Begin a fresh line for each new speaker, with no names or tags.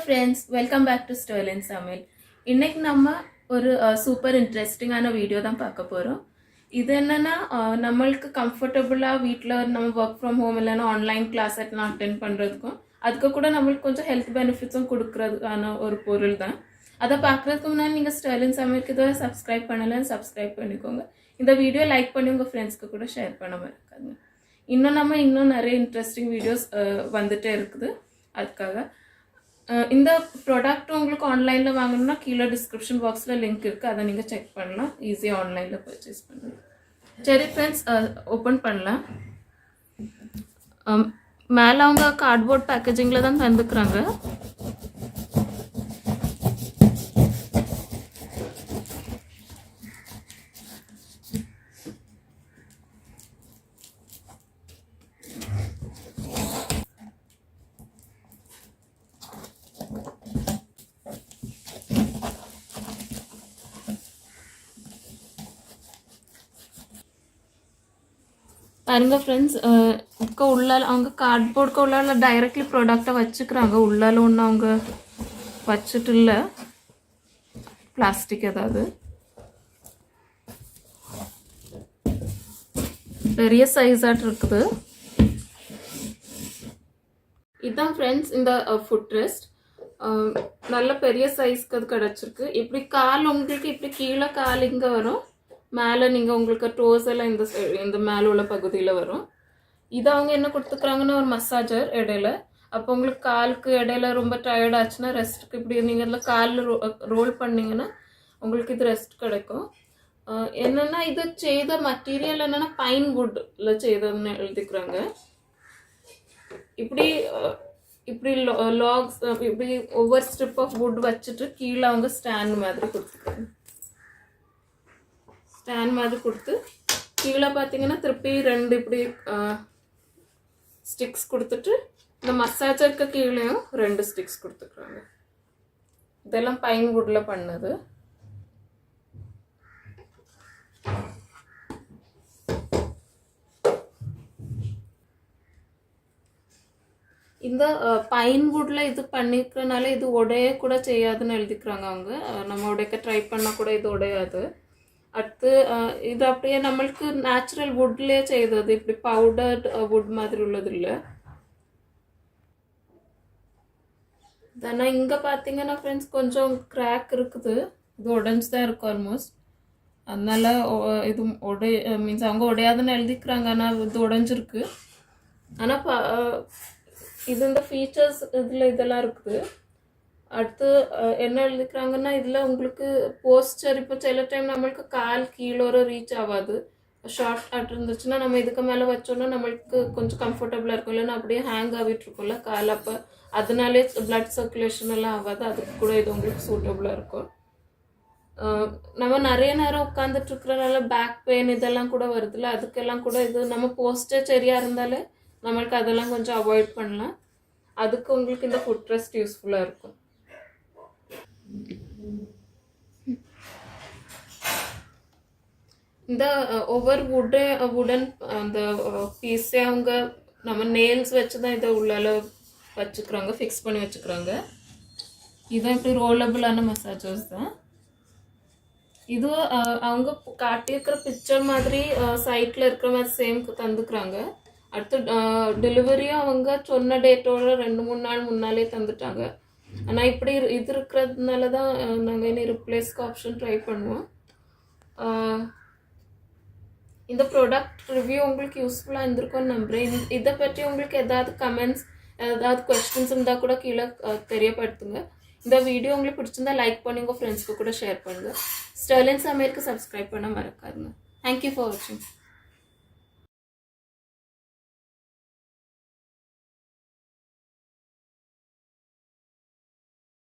friends, welcome back to Sterling Samil. இன்னைக்கு நம்ம ஒரு சூப்பர் இன்ட்ரெஸ்டிங்கான வீடியோ தான் பார்க்க போகிறோம். இது என்னன்னா நம்மளுக்கு கம்ஃபர்டபுளாக வீட்டில் நம்ம ஒர்க் ஃப்ரம் ஹோம் இல்லைன்னா ஆன்லைன் கிளாஸ் எல்லாம் அட்டென்ட் பண்ணுறதுக்கும் அதுக்கு கூட நம்மளுக்கு கொஞ்சம் ஹெல்த் பெனிஃபிட்ஸும் கொடுக்கறதுக்கான ஒரு பொருள் தான். அதை பார்க்குறதுக்கு முன்னாடி நீங்கள் ஸ்டெர்லின் சமையலுக்கு இதை சப்ஸ்கிரைப் பண்ணலன்னு சப்ஸ்கிரைப் பண்ணிக்கோங்க. இந்த வீடியோ லைக் பண்ணி உங்கள் ஃப்ரெண்ட்ஸ்க்கு கூட ஷேர் பண்ண மறக்காதுங்க. இன்னும் நிறைய இன்ட்ரெஸ்டிங் வீடியோஸ் வந்துட்டே இருக்குது. அதுக்காக இந்த ப்ராடக்ட் உங்களுக்கு ஆன்லைனில் வாங்கணும்னா கீழே டிஸ்கிரிப்ஷன் பாக்ஸில் லிங்க் இருக்குது, அதை நீங்கள் செக் பண்ணலாம். ஈஸியாக ஆன்லைனில் பர்ச்சேஸ் பண்ணலாம். சரி ஃப்ரெண்ட்ஸ், ஓப்பன் பண்ணலாம். மேலே அவங்க கார்ட்போர்ட் பேக்கேஜிங்கில் தான் தந்துக்கிறாங்க. பாருங்க ஃப்ரெண்ட்ஸ், உள்ளால அவங்க கார்ட்போர்டுக்கு உள்ளால டைரக்ட்லி ப்ராடக்டை வச்சுக்கிறாங்க. உள்ளால ஒன்று அவங்க வச்சுட்டு இல்லை, பிளாஸ்டிக் ஏதாவது பெரிய சைஸாட்டு இருக்குது. இதுதான் ஃப்ரெண்ட்ஸ் இந்த ஃபுட் ரெஸ்ட். நல்ல பெரிய சைஸ்க்கு அது கிடச்சிருக்கு. இப்படி கால் உங்களுக்கு இப்படி கீழே கால் இங்கே வரும், மேலே நீங்கள் உங்களுக்கு டோஸ் எல்லாம் இந்த மேலே உள்ள பகுதியில் வரும். இது அவங்க என்ன கொடுத்துக்கிறாங்கன்னா ஒரு மசாஜர் இடையில. அப்போ உங்களுக்கு காலுக்கு இடையில ரொம்ப டயர்ட் ஆச்சுன்னா ரெஸ்ட்டுக்கு இப்படி நீங்கள் இதில் காலில் ரோல் பண்ணிங்கன்னா உங்களுக்கு இது ரெஸ்ட் கிடைக்கும். என்னென்னா இது செய்த மெட்டீரியல் என்னென்னா பைன் வுட்டில் செய்ததுன்னு எழுதிக்கிறாங்க. இப்படி இப்படி லாக்ஸ் இப்படி ஒவ்வொரு ஸ்ட்ரிப் ஆஃப் வுட் வச்சுட்டு கீழே அவங்க ஸ்டாண்ட் மாதிரி கொடுத்துருக்காங்க. ஸ்டாண்ட் மாதிரி கொடுத்து கீழே பார்த்தீங்கன்னா திருப்பி ரெண்டு இப்படி ஸ்டிக்ஸ் கொடுத்துட்டு இந்த மசாஜருக்கு கீழேயும் ரெண்டு ஸ்டிக்ஸ் கொடுத்துக்கிறாங்க. இதெல்லாம் பைன் வுட்ல பண்ணது. இந்த பைன் வுட்ல இது பண்ணிக்கிறனால இது உடைய கூட செய்யாதுன்னு எழுதிக்கிறாங்க அவங்க. நம்ம உடைக்க ட்ரை பண்ணால் கூட இது உடையாது. அடுத்து இது அப்படியே நம்மளுக்கு நேச்சுரல் வுட்லேயே செய்தது, இப்படி பவுடர்ட் வுட் மாதிரி உள்ளது இல்லை. ஆனால் இங்கே பார்த்தீங்கன்னா ஃப்ரெண்ட்ஸ் கொஞ்சம் கிராக் இருக்குது. இது உடஞ்சி தான் இருக்கும் ஆல்மோஸ்ட். அதனால இது மீன்ஸ் அவங்க உடையாதுன்னு எழுதிக்கிறாங்க, ஆனால் இது உடஞ்சிருக்கு. ஆனால் இது இந்த ஃபீச்சர்ஸ் இதில் இதெல்லாம் இருக்குது. அடுத்து என்ன எழுதிக்கிறாங்கன்னா இதில் உங்களுக்கு போஸ்டர், இப்போ சில டைம் நம்மளுக்கு கால் கீழே ரீச் ஆகாது, ஷார்ட் ஆட் இருந்துச்சுன்னா நம்ம இதுக்கு மேலே வச்சோன்னா நம்மளுக்கு கொஞ்சம் கம்ஃபர்டபுளாக இருக்கும். இல்லைன்னா அப்படியே ஹேங் ஆகிட்டு இருக்கும்ல கால், அப்போ அதனாலே பிளட் சர்க்குலேஷன் எல்லாம் ஆகாது. அதுக்கு கூட இது உங்களுக்கு சூட்டபுளாக இருக்கும். நம்ம நிறைய நேரம் உட்காந்துட்டு இருக்கிறனால பேக் பெயின் இதெல்லாம் கூட வருதுல்ல, அதுக்கெல்லாம் கூட இது நம்ம போஸ்டர் சரியாக இருந்தாலே நம்மளுக்கு அதெல்லாம் கொஞ்சம் அவாய்ட் பண்ணலாம். அதுக்கு உங்களுக்கு இந்த ஃபுட் ரெஸ்ட் யூஸ்ஃபுல்லாக இருக்கும். இந்த ஒவ்வொரு வுடன் அந்த பீஸே அவங்க நம்ம நெயில்ஸ் வச்சு தான் இதை உள்ளால வச்சுக்கிறாங்க, ஃபிக்ஸ் பண்ணி வச்சுக்கிறாங்க. இதுதான் இப்படி ரோலபிளான மசாஜர்ஸ் தான். இது அவங்க காட்டியிருக்கிற பிக்சர் மாதிரி சைட்டில் இருக்கிற மாதிரி சேம் தந்துக்கிறாங்க. அடுத்து டெலிவரியும் அவங்க சொன்ன டேட்டோட 2-3 நாள் முன்னாலே தந்துட்டாங்க. ஆனால் இப்படி இது இருக்கிறதுனால தான் நாங்கள் இனி ரிப்ளேஸ்க்கு ஆப்ஷன் ட்ரை பண்ணுவோம். இந்த ப்ராடக்ட் ரிவ்யூ உங்களுக்கு யூஸ்ஃபுல்லாக இருந்திருக்கும்னு நம்புகிறேன். இதை பற்றி உங்களுக்கு ஏதாவது கமெண்ட்ஸ், ஏதாவது கொஸ்டின்ஸ் இருந்தால் கூட கீழே தெரியப்படுத்துங்க. இந்த வீடியோ உங்களுக்கு பிடிச்சிருந்தா லைக் பண்ணி உங்கள் ஃப்ரெண்ட்ஸ்க்கு கூட ஷேர் பண்ணுங்கள். ஸ்டெர்லின் சமையலுக்கு சப்ஸ்கிரைப் பண்ண மறக்காதுங்க. தேங்க்யூ ஃபார் வாட்சிங்.